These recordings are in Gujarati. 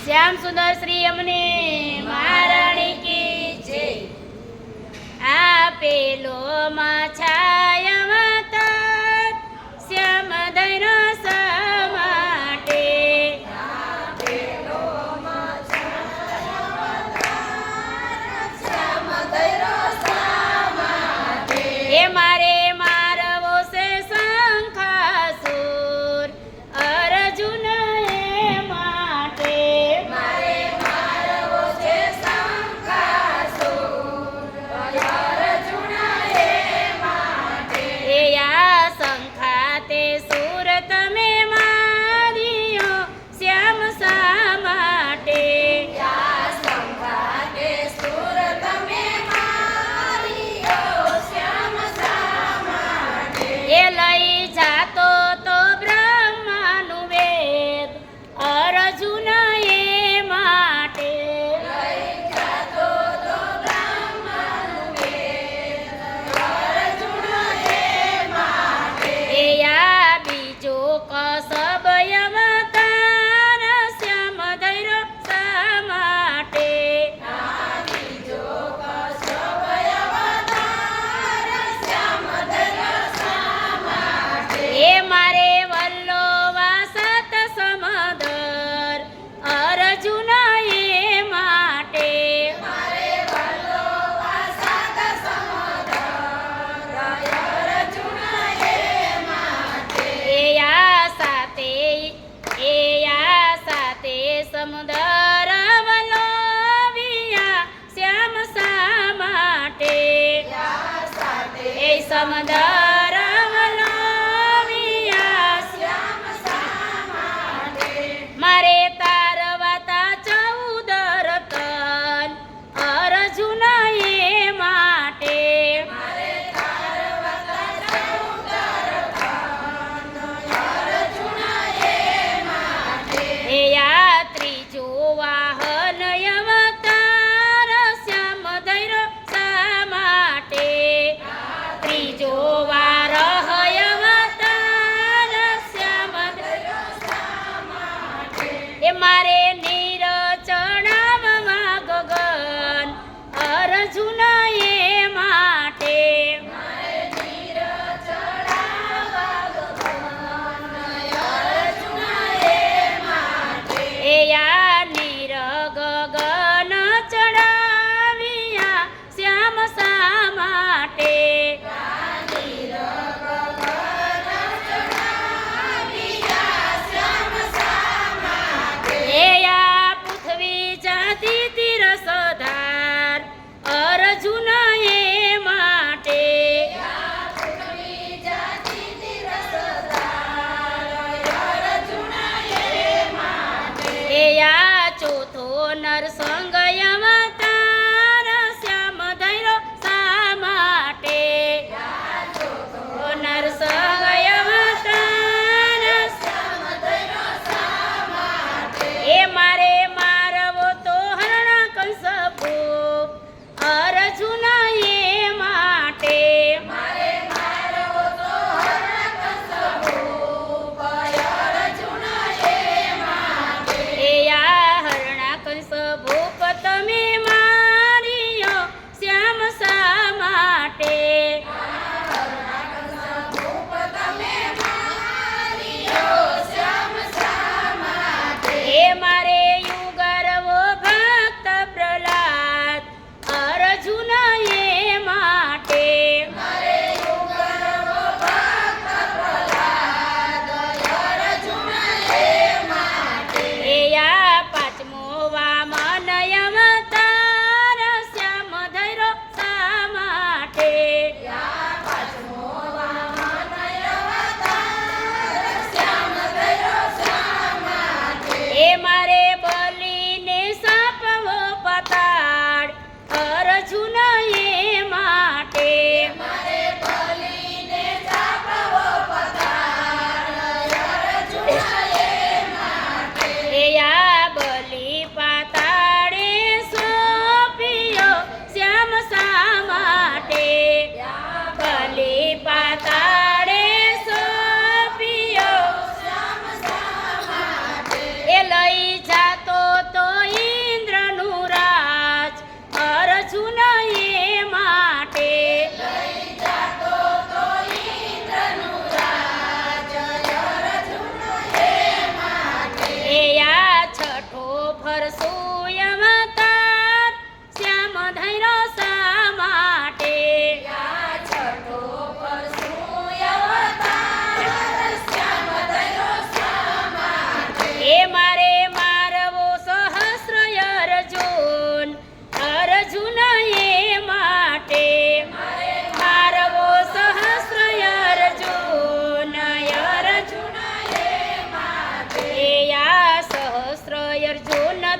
શ્યામ સુંદર શ્રી અમને મહારાણી કી જય। આપેલો માં છાયાવતાર શ્યામ ધૈર્ય સમાટે। એ મારે મારવો છે શંખાસુર અર્જુન એ માટે। મારે મારવો છે શંખાસુર અર્જુન એ માટે। એ આ શંખા તે સુર તમે માર્યો શ્યામ શા માટે। આ શંખા તે સુર તમે એ લઈ જાતો તો બ્રહ્માનું વેદ અર્જુન એ માટે। લઈ જાતો તો બ્રહ્માનું વેદ અર્જુન એ માટે। એ આ બીજો કસબ અવતાર શ્યામ ધૈર્ય શા માટે। આ બીજો કસબ અવતાર શ્યામ ધૈર્ય એ મારે વલ્લોવા સત સમદર અર્જુન એ માટે। મારે વલ્લોવા સત સમદર અર્જુન એ માટે। એ આ સાથે સમુદર વલ્લોવિયા શ્યામ શા માટે। એ સમુદર મારે તારવાતા 14 રતન અર્જુન એ માટે। મારે તારવાતા 14 રતન અર્જુન એ માટે। એ આ ત્રીજો વાહન અવતાર શ્યામ ધૈર્ય શા માટે। ત્રીજો વાર એ મારે નીર ચડાવવા ગગન અર્જુન એ માટે। મારે નીર ચડાવવા ગગન અર્જુન એ માટે। એ આ નીર ગગન ચડાવ્યા શ્યામ શા માટે। તીરસધાર અર્જુન એ માટે। એ આ ચોથો નરસંગ અવતાર શ્યામ ધૈર્ય શા માટે। નરસંગ અવતાર શ્યામ ધૈર્ય શા માટે। એ મારે અર્જુન એ માટે। મારે મારવો તો હરણાકંસભૂપ અર્જુન એ માટે। એ આ હરણાકંસભૂપ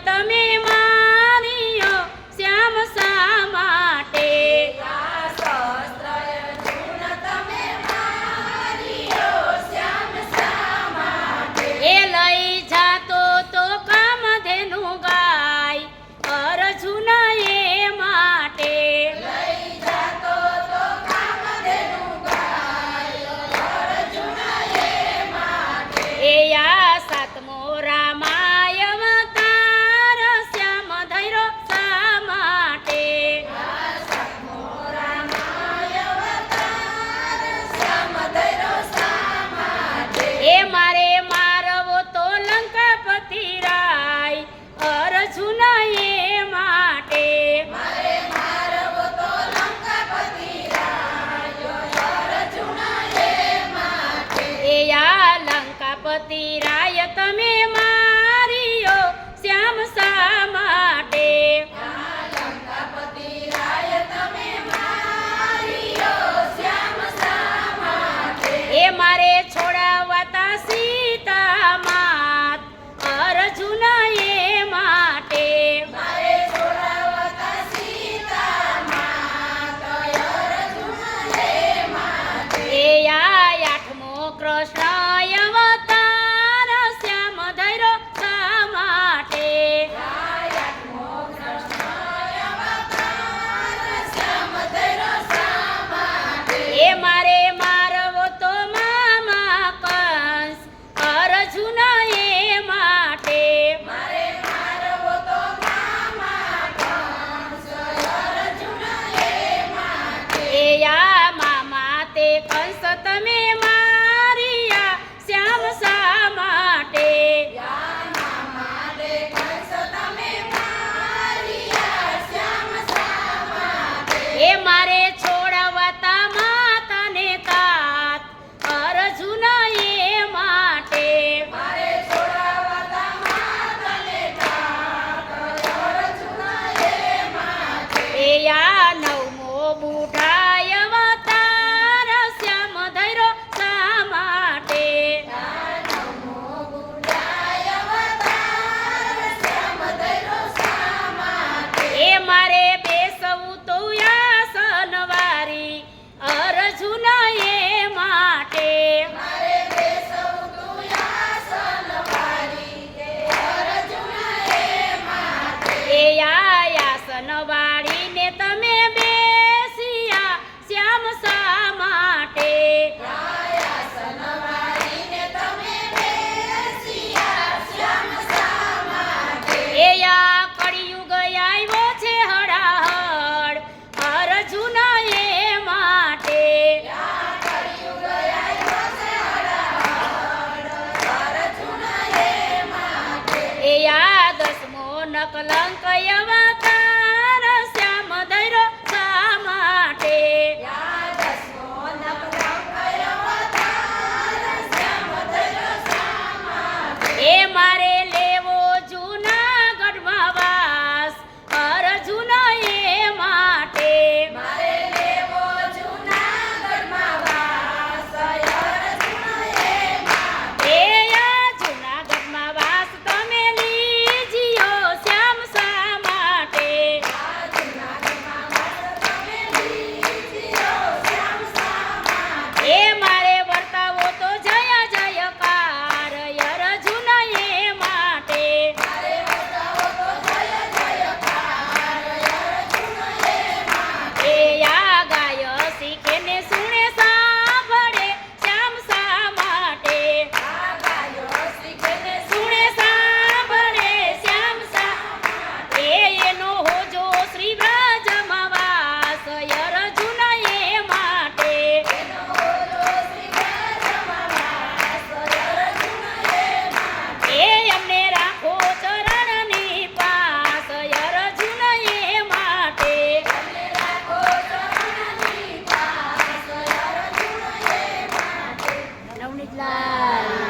તમે મારીઓ શ્યામ શા માટે એ લઈ જાતો તો કામધેનુ ગાય અર્જુન એ માટે એ આ સાતમો રામાય અવતાર શ્યામ ધૈરો શા માટે એ મારે મારવો તો લંકાપતિ રાય અર્જુન એ માટે એ આ લંકાપતિ રાય તમે મારીઓ શ્યામ શા માટે એ મારે છોડાવતા સીતા માત અર્જુન એ માટે એ આ આઠમો કૃષ્ણ અવતાર શ્યામ ધૈરો શા માટે એ મારે મારવો તો મામા કંસ અર્જુન એ માટે એ આ મામા તે કંસ તમે મારિયા શ્યામ શા માટે એ મારે છોડાવતા માતાને તાત અર્જુન એ માટે એ આ નવમો બુઢાય અવતાર શ્યામ ધૈરો શા માટે એ મારે બેસવું તો આસન વારી અર્જુન એ માટે એ આ આસન વાળીને તમે બેસિયા શ્યામ શા માટે એ આ કળિયુગ આવ્યો છે હળાહળ અર્જુન એ માટે એ આ દસમો નકલંક અવતાર શ્યામ ધૈરો શા માટે એ મારે લેવો જૂનાગઢમાં વાસ અર્જુન એ માટે એ આ જૂનાગઢમાં વાસ તમે લીજીઓ શ્યામ શા માટે એ મારે વર્તાવો તો જય જયકાર અર્જુન એ માટે એ આ ગાય શીખે ને સુણે સાંભળે શ્યામ શા માટે સુણે સાંભળે શ્યામ શા એ એનો હોજો શ્રી વ્રજમાં વાસ અર્જુન એ માટે એ અમને રાખો ચરણની પાસ અર્જુન એ માટે નવનીતલાલ